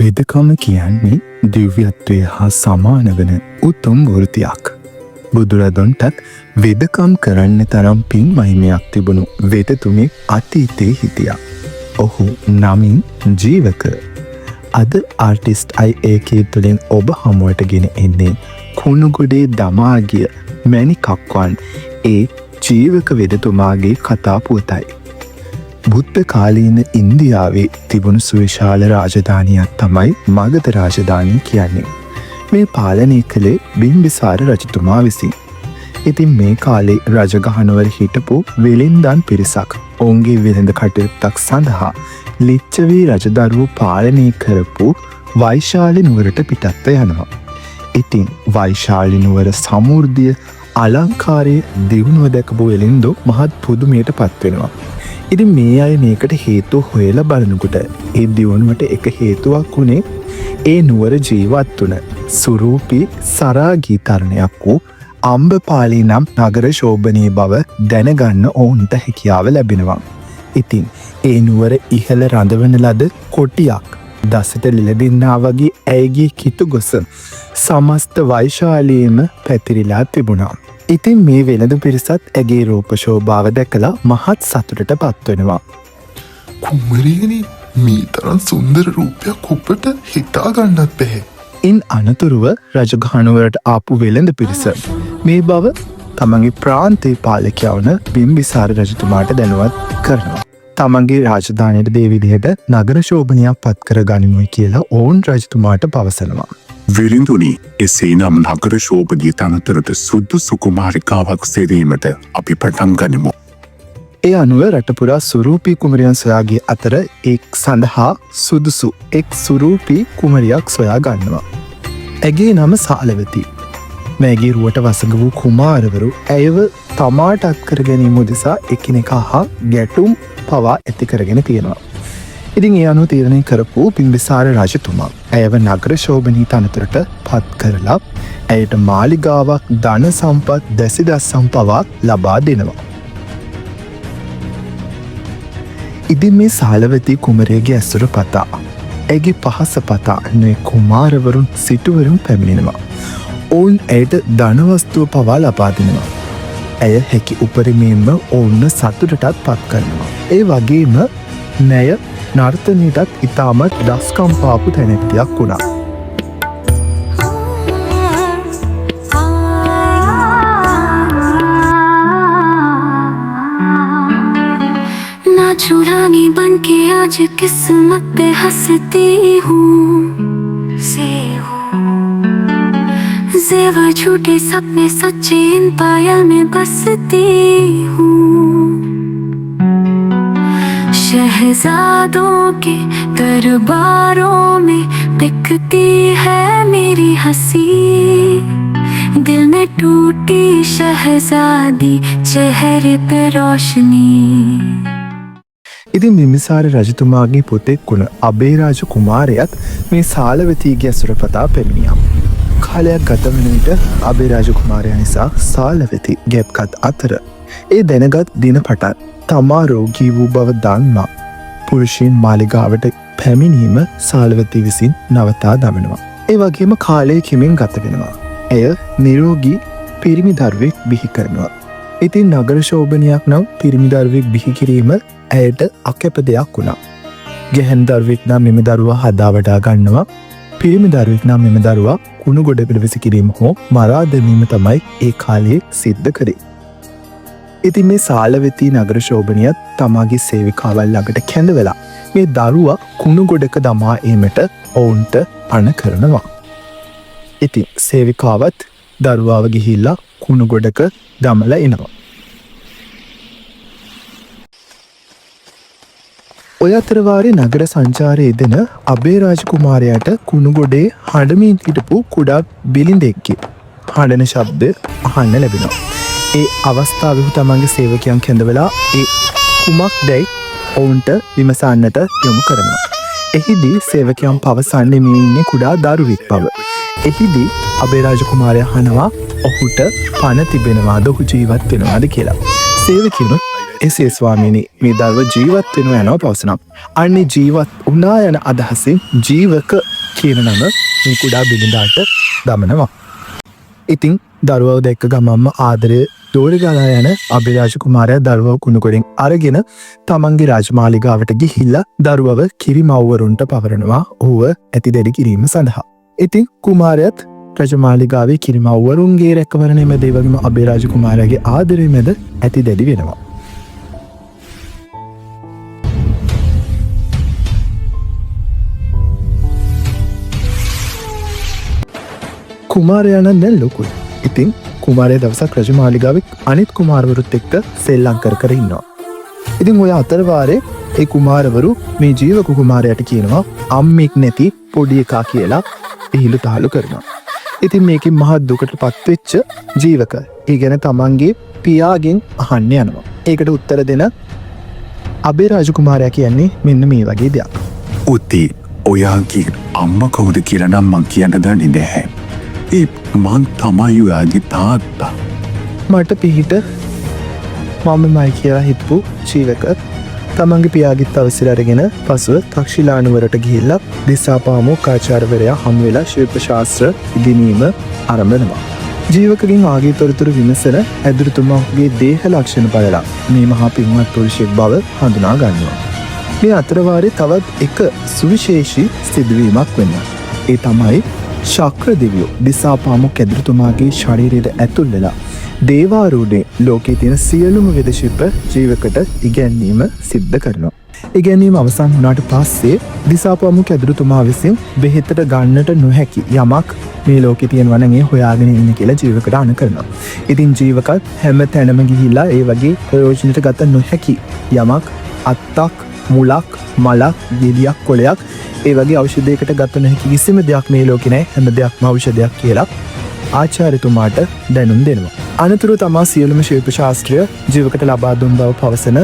වෙදකම කියන්නේ දිව්‍යත්වය හා සමාන වන උතුම් වෘතියක්. බුදුරදුන්ටත් වෙදකම් කරන්න තරම් පින් මහිමයක් තිබුණු වෙදතුමෙක් අතීතයේ හිටියා. ඔහු නමින් ජීවක. අද ආර්ටිස්ට් IAK තුළින් ඔබ හමුවට ගෙන එන්නේ කුණුගොඩේ දමා ගිය මැණිකක්වන් ඒ ජීවක වෙදතුමාගේ කතා පුවතයි. බුද්ධ කාලීන ඉන්දියාවේ තිබුණු සුවිශාල රාජධානියක් තමයි මගධ රාජධානිය කියන්නේ. මේ පාලනය කළේ බිම්බිසාර රජතුමා විසින්. ඉතින් මේ කාලේ රජගහනුවර හිටපු වෙළෙන්දන් පිරිසක් ඔවුන්ගේ වෙළඳ කටයුත්තක් සඳහා ලිච්ඡවී රජදරුවෝ පාලනය කරපු වෛශාලි නුවරට පිටත්ව යනවා. ඉතින් වෛශාලි නුවර සමෘද්ධිය අලංකාරයේ දියුණුව දැකපු වෙළෙන්දෝ මහත් පුදුමයට පත් වෙනවා. ඉතින් මේ අය මේකට හේතුව හොයලා බලනකොට ඒ දියුණුවට එක හේතුවක් වුණේ ඒ නුවර ජීවත් වුණ සුරූපී සරාගී තරණයක් වූ අම්බපාලි නම් නගර ශෝභනීය බව දැනගන්න ඔවුන්ට හැකියාව ලැබෙනවා. ඉතින් ඒ නුවර ඉහළ රඳවන ලද කොටියක් දසට ලිලදින්නා වගේ ඇයගේ කිතුගොස සමස්ත වෛශාලියේම පැතිරිලා තිබුණා. ඉතින් මේ වෙළඳ පිරිසත් ඇගේ රූප ශෝභාව දැකලා මහත් සතුටට පත්වෙනවා. කුමරියනි, මේ තරම් සුන්දර රූපයක් ඔබට හිතා ගන්නත් බැහැ. ඉන් අනතුරුව රජගහනුවරට ආපු වෙළඳ පිරිස මේ බව තමන්ගේ ප්‍රාන්තයේ පාලකයා වන බිම්බිසාර රජතුමාට දැනුවත් කරනවා. තමන්ගේ රාජධානියට දේ විදිහට නගර ශෝභනයක් පත් කර ගනිමුයි කියලා ඔවුන් රජතුමාට පවසනවා. විරිඳුනි, එසේ නම් නගර ශෝභනීය තනතුරට සුදුසු කුමාරිකාවක් සෙවීමට අපි පටන් ගනිමු. ඒ අනුව රටපුරා සුරූපී කුමරියන් සොයාගේ අතර එක් සඳහා සුදුසු එක් සුරූපී කුමරියක් සොයා ගන්නවා. ඇගේ නම සාලවති. මෑගේ රුවට වසඟ වූ කුමාරවරු ඇයව තමාට අත්කර ගැනීම උදෙසා එකිනෙකා හා ගැටුම් පවා ඇති කරගෙන තියෙනවා. ඉතින් ඒ අනුව තීරණය කරපු බිම්බිසාර රජතුමා ඇයව නගර ශෝභනී තනතුරට පත් කරලා ඇයට මාලිගාවක් ධන සම්පත් දැසිදස්සම් පවා ලබා දෙනවා. ඉතින් මේ සාලවතී කුමරියගේ ඇසුර පතා ඇගේ පහස පතා නොයෙක් කුමාරවරුන් සිටුවරුන් පැමිණෙනවා. ඔවුන් ඇයට ධනවස්තුව පවා ලබා දෙනවා. ඇය හැකි උපරිමයෙන්ම ඔවුන්ව සතුටටත් පත් කරනවා. ඒ වගේම නැය නර්තනයටත් ඉතාමත් දස්කම් පාපු තැනැත්තියක් වුණා. चुरानी बन के आज किस्मत पे हंसती हूँ से हूँ ज़ेवर झूठे सपने सच्चे इन पायल में बसती हूँ शहजादों के दरबारों में बिकती है मेरी हंसी दिल में टूटी शहजादी चेहरे पे रोशनी. ඉතින් බිම්බිසාර රජතුමාගේ පුතෙක් වුණ අබේරාජ කුමාරයාත් මේ සාලවතීගේ ඇසුර පතා පැමිණියා. කාලයක් ගත වන විට අබේරාජ කුමාරයා නිසා සාලවතී ගැප්කත් අතර ඒ දැනගත් දින පටන් තමා රෝගී වූ බව දන්වා පුරුෂයන් මාලිගාවට පැමිණීම සාලවතී විසින් නවතා දමනවා. ඒ වගේම කාලය කිමින් ගත වෙනවා. ඇය නිරෝගී පිරිමි දරුවෙක් බිහි කරනවා. ඉතින් නගර ශෝභනයක් නම් පිරිමි දරුවෙක් බිහි කිරීම ඇයට අකැප දෙයක් වුණා. ගැහැණු දරුවෙක් නම් මෙම දරුවා හදා වඩා ගන්නවා. පිරිමි දරුවෙක් නම් මෙම දරුවා කුණු ගොඩ පිළිවෙස කිරීම හෝ මරා දැමීම තමයි ඒ කාලයේ සිද්ධ කරේ. ඉතින් මේ සාලවතී නගර ශෝභනියත් තමාගේ සේවිකාවල් ළඟට කැඳවලා මේ දරුවා කුණු ගොඩක දමා ඒමට ඔවුන්ට පණ කරනවා. ඉතින් සේවිකාවත් දරුවාව ගිහිල්ලා කුණු ගොඩක දමලා එනවා. ඔය අතරවාරේ නගර සංචාරයේ දෙන අබේරාජ කුමාරයාට කුණුගොඩේ හඬමින් හිටපු කුඩා බිලිඳෙක්ගේ හඬන ශබ්ද අහන්න ලැබෙනවා. ඒ අවස්ථාවෙහි තමන්ගේ සේවකයන් කැඳවලා ඒ කුමක්දැයි ඔවුන්ට විමසන්නට යොමු කරනවා. එහිදී සේවකයන් පවසන්නේ මේ ඉන්නේ කුඩා දරුවෙක් බව. එහිදී අබේරාජ කුමාරයා අහනවා ඔහුට පණ තිබෙනවාද, ඔහු ජීවත් වෙනවාද කියලා. සේවකිනුත් එසේ ස්වාමීනි, මේ දරුව ජීවත් වෙනවා යනවා පවසනවා. අන්නේ ජීවත් වුණා යන අදහසින් ජීවක කියන නම මේ කුඩා බිලිඳාට දමනවා. ඉතින් දරුවව දැක්ක ගමම්ම ආදරය දෝරි ගලා යන අභිරාජ කුමාරයා දරුවව කුණුකොඩෙන් අරගෙන තමන්ගේ රාජමාලිගාවට ගිහිල්ලා දරුවව කිරිමව්වරුන්ට පවරනවා ඔහුව ඇති දැඩි කිරීම සඳහා. ඉතින් කුමාරයත් රජමාලිගාවේ කිරිමව්වරුන්ගේ රැකවරණය මැද ඒ වගේම අභිරාජ කුමාරයාගේ ආදරය මැද ඇති දැඩි වෙනවා. කුමාරයාණන් දැන් ලොකුයි. ඉතින් කුමාරය දවසක් රජමාලිගාවේ අනිත් කුමාරවරුත් එක්ක සෙල්ලම් කර ඉන්නවා. ඉතින් ඔය අතරවාරේ ඒ කුමාරවරු මේ ජීවක කුමාරයාට කියනවා අම්මෙක් නැති පොඩි එකා කියලා පිහිලු තාලු කරනවා. ඉතින් මේකෙන් මහත් දුකට පත්වෙච්ච ජීවක ඒ ගැන තමන්ගේ පියාගෙන් අහන්න යනවා. ඒකට උත්තර දෙන අභිරාජ කුමාරයා කියන්නේ මෙන්න මේ වගේ දෙයක්. උත්තේ ඔයාගේ අම්ම කවුද කියලා නම් මං කියන්න දන්නේ නැහැ. ඒ මං තමයි ඔයාගේ තාත්තා. මට පිහිට මමමයි කියලා හිටපු ජීවක තමන්ගේ පියාගිත් අවසර අරගෙන පසුව තක්ෂිලානුවරට ගිහිල්ලා දිසාපාමෝ කාචාර්යවරයා හමු වෙලා ශිල්ප ශාස්ත්‍ර ඉගෙනීම ආරම්භ. ජීවකගෙන් ආගේ තොරතුරු විමසන ඇදුරුතුමාගේ දේහ ලක්ෂණ බලලා මේ මහා පින්වත් පුරුෂයෙක් බව හඳුනා ගන්නවා. මේ අතරවාරේ තවත් එක සුවිශේෂී සිදුවීමක් වෙනවා. ඒ තමයි ශක්‍ර දෙවියෝ දිසාපාමොක් ඇදුරුතුමාගේ ශරීරයට ඇතුල් වෙලා දේවාරූಢේ ලෝකයේ තියෙන සියලුම වෙද ශිල්ප ජීවකට ඉගැන්වීම සිද්ධ කරනවා. ඉගැන්වීම අවසන් වුණාට පස්සේ දිසාපාමොක් ඇදුරුතුමා විසින් බෙහෙතට ගන්නට නොහැකි යමක් මේ ලෝකේ තියෙනවා නම් ඒ හොයාගෙන ඉන්න කියලා ජීවකට අණ කරනවා. ඉතින් ජීවකත් හැම තැනම ගිහිල්ලා ඒ වගේ ප්‍රයෝජනට ගත නොහැකි යමක් අත්තක් මුලක් මලක් ගෙඩියක් කොළයක් ඒ වගේ ඖෂධයකට ගත නොහැකි කිසිම දෙයක් මේ ලෝකේ නැහැ. හැම දෙයක්ම ඖෂධයක් කියලා ආචාර්යතුමාට දැනුම් දෙනවා. අනතුරු තමා සියලුම ශිල්ප ශාස්ත්‍රය ජීවකට ලබා දුන් බව පවසන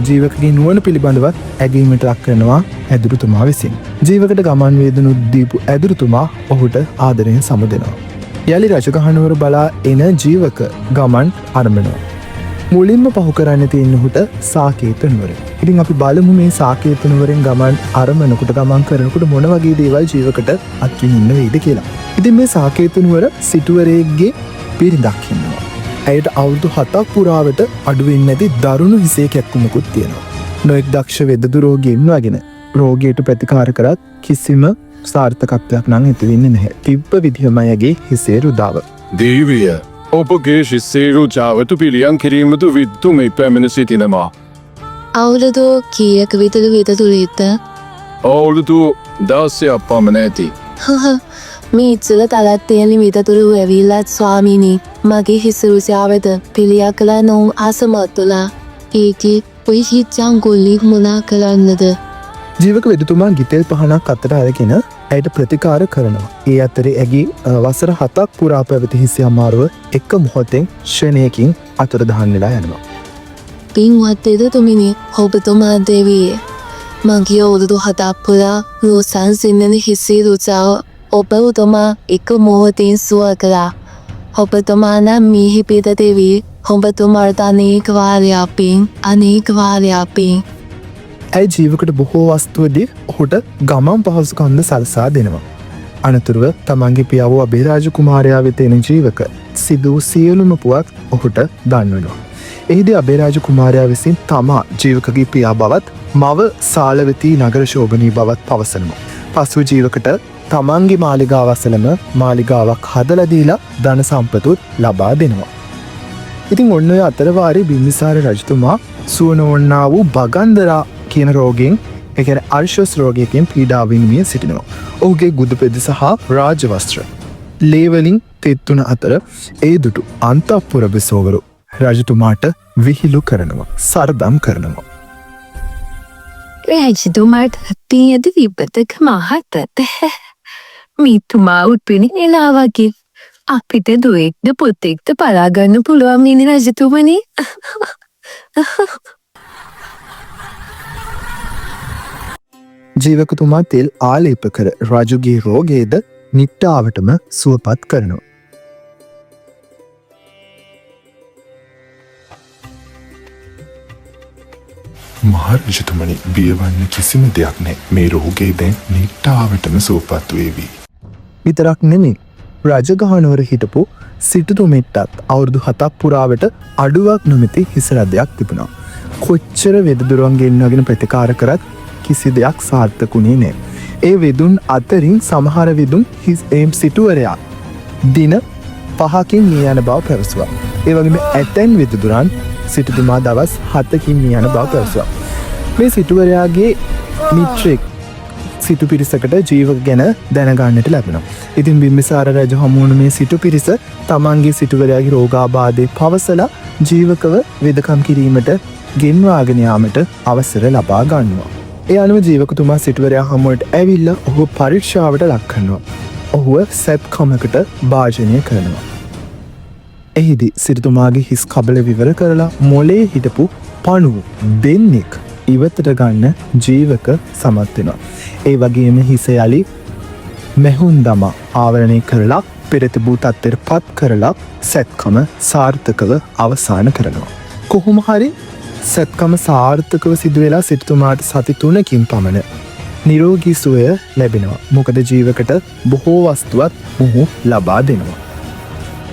ජීවකගේ නුවණ පිළිබඳව ඇගීමට ලක් කරනවා ඇදුරුතුමා විසින්. ජීවකට ගමන් වේදනු දීපු ඇදුරුතුමා ඔහුට ආදරයෙන් සමුදෙනවා. යලි රජගහනුවර බලා එන ජීවක ගමන් ආරම්භනවා. මුලින්ම පහු කරන්න තියෙන ඔහුට සාකේත නුවර. ඉතින් අපි බලමු මේ සාකේත නුවරෙන් ගමන් ආරම්භනකොට ගමන් කරනකොට මොන වගේ දේවල් ජීවකට අත්විඳින්න වෙයිද කියලා. ඉතින් මේ සාකේත නුවර සිටුවරයෙක්ගේ පිරිඳක් ඉන්නවා. ඇයට අවුරුදු 7ක් පුරාවට අඩුවෙන්නේ නැති දරුණු හිසේ කැක්කුමකුත් තියෙනවා. නොඑක් දක්ෂ වෙදදු රෝගීන් වගෙන රෝගයට ප්‍රතිකාර කරත් කිසිම සාර්ථකත්වයක් නම් ඇති වෙන්නේ නැහැ. තිබ්බ විදිහමයගේ හිසේ රුදාව. දේවිය ඔබගේ ශිස්සේ රුචාවට පිළියම් කිරීමට විද්දුමයි පැමිණ සිටිනවා. අවුරුදු කීයක විතර විතතුරීත? අවුරුදු 16ක් පමණ ඇති. මේ ඉස්සල තලත් තියෙන විතතුරු ඇවිල්ලත් ස්වාමීනි මගේ හිස රුචාවට පිළියක් කළා නොවුන් අසමත් තුලා ඒකි ඔය හිච්චන් ගොල්ලි මොනා කරන්නද? ජීවක වෙදතුමා ගිතෙල් පහනක් අතට අරගෙන ඇයට ප්‍රතිකාර කරනවා. ඒ අතරේ ඇගේ වසර 7ක් පුරා පැවති හිසේ අමාරුව එක මොහොතෙන් ශ්‍රණයකින් අතුරුදහන් වෙලා යනවා. පින්වත් එදතුමිනි ඔබතුමා දෙවිය මගේ අවුරුදු 7ක් පුරා රෝසන් සින්නන හිසේ රුචාව ඔබතුමා එක මොහොතින් සුව කළා. ඔබතුමා නම් මිහි පිට දෙවී ඔබතුමාට අනේක වාරයක් පින්. ඇය ජීවකට බොහෝ වස්තුවදී ඔහුට ගමන් පහසුකම්ද සලසා දෙනවා. අනතුරුව තමන්ගේ පියාව අභිරාජ කුමාරයා වෙත එන ජීවක සිදු සියලුම පුවත් ඔහුට දන්වනවා. එහිදී අභිරාජ කුමාරයා විසින් තමා ජීවකගේ පියා බවත් මව සාලවතී නගර ශෝභනී බවත් පවසනවා. පසු ජීවකට තමන්ගේ මාලිගාව අසලම මාලිගාවක් හදලා දීලා ධන සම්පතුත් ලබා දෙනවා. ඉතින් ඔන්න ඔය අතරවාරේ බිම්බිසාර රජතුමා සුවනෝන්නා වූ බගන්දරා කියන රෝගයෙන් ඒ කියන්නේ අර්ශස් රෝගයකින් පීඩා විඳිමින් සිටිනවා. ඔහුගේ ගුද පෙදෙස හා රාජවස්ත්‍ර ලේ වලින් තෙත්තුන අතර ඒ දුටු අන්තఃපුර බිසෝවරු රජතුමාට විහිළු කරනවා, සරදම් කරනවා. රජතුමාට තියෙද විපතක මහත්තත මිතුමා උත්පිනි නෙලා වගේ අපිට දුවෙක්ද පුතෙක්ද පලාගන්න පුළුවන් ඉනි රජතුමනි. ජීවකතුමා තෙල් ආලේප කර රජුගේ රෝගයේද නිට්ටාවටම සුවපත් කරනවා. මහරජතුමනි බියවන්න කිසිම දෙයක් නෑ. මේ රෝගේ දැන් නිට්ටාවටම සුවපත් වේවි. විතරක් නෙමෙයි. රජගහනුවර හිටපු සිටුතුමෙට්ටත් අවුරුදු 7ක් පුරාවට අඩුවක් නොමැති හිසරදයක් තිබුණා. කොච්චර වෙදදුරන් ගෙන්නගෙන ප්‍රතිකාර කරත් කිසි දෙයක් සාර්ථකුනේ නෑ. ඒ වෙදුන් අතරින් සමහර වෙදුන් සිටුවරයා දින 5කින් මිය යන බව පැවසුවා. ඒ වගේම ඇතැන් වෙදදුරන් සිටුතුමා දවස් 7කින් මිය යන බව පැවසුවා. මේ සිටුවරයාගේ මිත්‍රෙක් සිටු පිරිසකට ජීවක ගැන දැනගන්නට ලැබෙනවා. ඉතින් බිම්බිසාර රජු හමුවුණු මේ සිටු පිරිස තමන්ගේ සිටුවරයාගේ රෝගාබාධය පවසලා ජීවකව වෙදකම් කිරීමට ගෙන්වාගෙන යාමට අවසර ලබා ගන්නවා. ඒ අනුව ජීවකතුමා සිටුවරයා හමුවට ඇවිල්ලා ඔහු පරීක්ෂාවට ලක් කරනවා. ඔහුව සැප්කමකට භාජනය කරනවා. එහිදී සිටුතුමාගේ හිස් කබල විවර කරලා මොලේ හිටපු පණුවු දෙන්නෙක් ඉවතට ගන්න ජීවක සමත් වෙනවා. ඒ වගේම හිස යලි මෙහුන් දමා ආවරණය කරලා පෙර තිබූ තත්ත්වයට පත් කරලා සැත්කම සාර්ථකව අවසන් කරනවා. කොහොම හරි සැත්කම සාර්ථකව සිදු වෙලා සිටුතුමාට සති 3කින් පමණ නිරෝගී සුවය ලැබෙනවා. මොකද ජීවකට බොහෝ වස්තුවත් මොහු ලබා දෙනවා.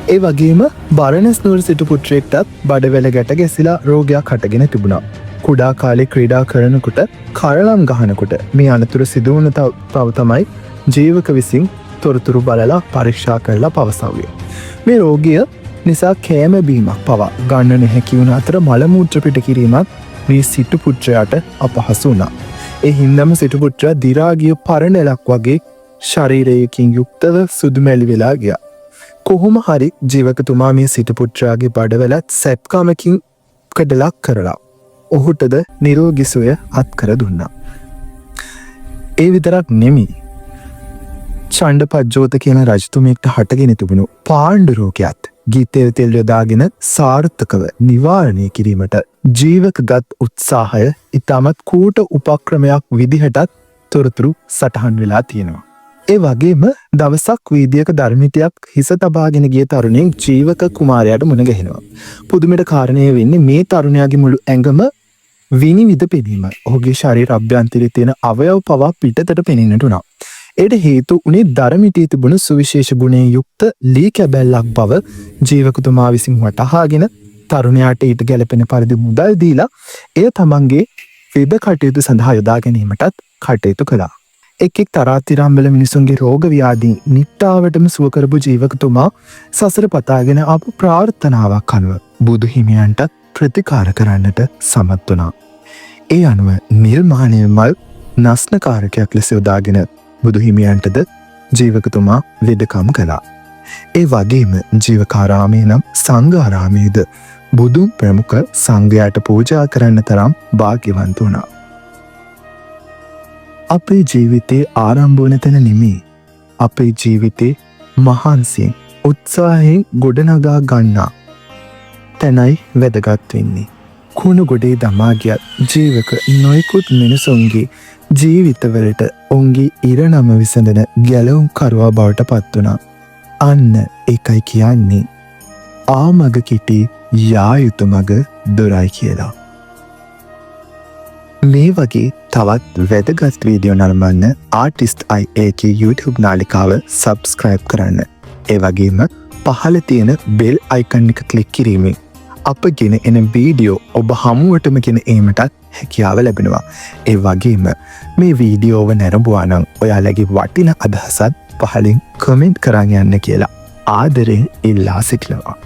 ඒ වගේම බරණැස් නුවර සිටු පුත්‍රයෙක්ටත් බඩවැල ගැට ගැසිලා රෝගයක් හටගෙන තිබුණා. කුඩා කාලේ ක්‍රීඩා කරනකොට කරලම් ගහනකොට මේ අනතුරු සිදු වුණ බව තමයි ජීවක විසින් තොරතුරු බලලා පරීක්ෂා කරලා පවසවුවේ. මේ රෝගය නිසා කෑම බීමක් පවා ගන්න නොහැකි වුණ අතර මල මූත්‍ර පිට කිරීමත් මේ සිටු පුත්‍රයාට අපහසු වුණා. ඒ හින්දාම සිටු පුත්‍රයා දි รา ගිය පරණලක් වගේ ශරීරයකින් යුක්තව සුදුමැලි වෙලා ගියා. කොහොම හරි ජීවකතුමා මේ සිටු පුත්‍රයාගේ බඩවැලත් සැප්කමකින් කඩලක් කරලා ඔහුටද නිරෝගී සුවය අත්කර දුන්නා. ඒ විතරක් නෙමෙයි. චණ්ඩපජ්ජෝත කියන රජතුමෙක්ට හටගෙන තිබුණු පාණ්ඩු රෝගයත් ගීතේ තෙල් යොදාගෙන සාර්ථකව නිවාරණය කිරීමට ජීවකගත් උත්සාහය ඉතාමත් කූට උපක්‍රමයක් විදිහටත් තොරතුරු සටහන් වෙලා තියෙනවා. ඒ වගේම දවසක් වීදියක ධර්මිතයක් හිස තබාගෙන ගිය තරුණයෙක් ජීවක කුමාරයාට මුණ ගැහෙනවා. පුදුමයට කාරණය වෙන්නේ මේ තරුණයාගේ මුළු ඇඟම විනිවිද පෙනීමයි. ඔහුගේ ශරීර අභ්‍යන්තරයේ තියෙන අවයව පවා පිටතට පෙනෙන්නට උනා. ඒට හේතු උනේ ධර්මිතයේ තිබුණු සුවිශේෂ ගුණයෙන් යුක්ත ලී කැබැල්ලක් බව ජීවකතුමා විසින් වටහාගෙන තරුණයාට ඊට ගැලපෙන පරිදි මුදල් දීලා එය තමන්ගේ වෙබ කටයුතු සඳහා යොදා ගැනීමටත් කටයුතු කළා. එක් තරාතිරම්බල මිනිසුන්ගේ රෝග ව්‍යාධි නිට්ටාවටම සුව කරපු ජීවකතුමා සසර පතාගෙන ආපු ප්‍රාර්ථනාවක් අනුව බුදු හිමියන්ටත් ප්‍රතිකාර කරන්නට සමත් වුණා. ඒ අනුව නිර්මාණය මල් නස්නකාරකයක් ලෙස යොදාගෙන බුදු හිමියන්ටද ජීවකතුමා වෙදකම් කළා. ඒ වගේම ජීවකාරාමයේ නම් සංඝාරාමයේද බුදුන් ප්‍රමුඛ සංඝයාට පූජා කරන්න තරම් වාග්යවන්ත වුණා. අපේ ජීවිතේ ආරම්භ වන තැන නෙමෙයි. අපේ ජීවිතේ මහන්සියෙන් උත්සාහයෙන් ගොඩනගා ගන්නා තැනයි වැදගත් වෙන්නේ. කුණු ගොඩේ දමා ගියත් ජීවක නොයෙකුත් මිනිසුන්ගේ ජීවිතවලට ඔවුන්ගේ ඉරණම විසඳන ගැලවුම් කරුවා බවට පත් වුණා. අන්න ඒකයි කියන්නේ ආමග කිටි යා යුතු මග දොරයි කියලා. මේ වගේ තවත් වැදගත් වීඩියෝ නරඹන්න ආටිස්ට් IAK YouTube නාලිකාව සබ්ස්ක්‍රයිබ් කරන්න. ඒ වගේම පහළ තියෙන බෙල් අයිකන් එක ක්ලික් කිරීමෙන් අපගෙන එන වීඩියෝ ඔබ හමුවටම ගෙන ඒමටත් හැකියාව ලැබෙනවා. ඒ වගේම මේ වීඩියෝව නැරඹුවා නම් ඔයාලගේ වටින අදහසත් පහලින් කමෙන්ට් කරන් යන්න කියලා ආදරෙන් ඉල්ලා සිටිනවා.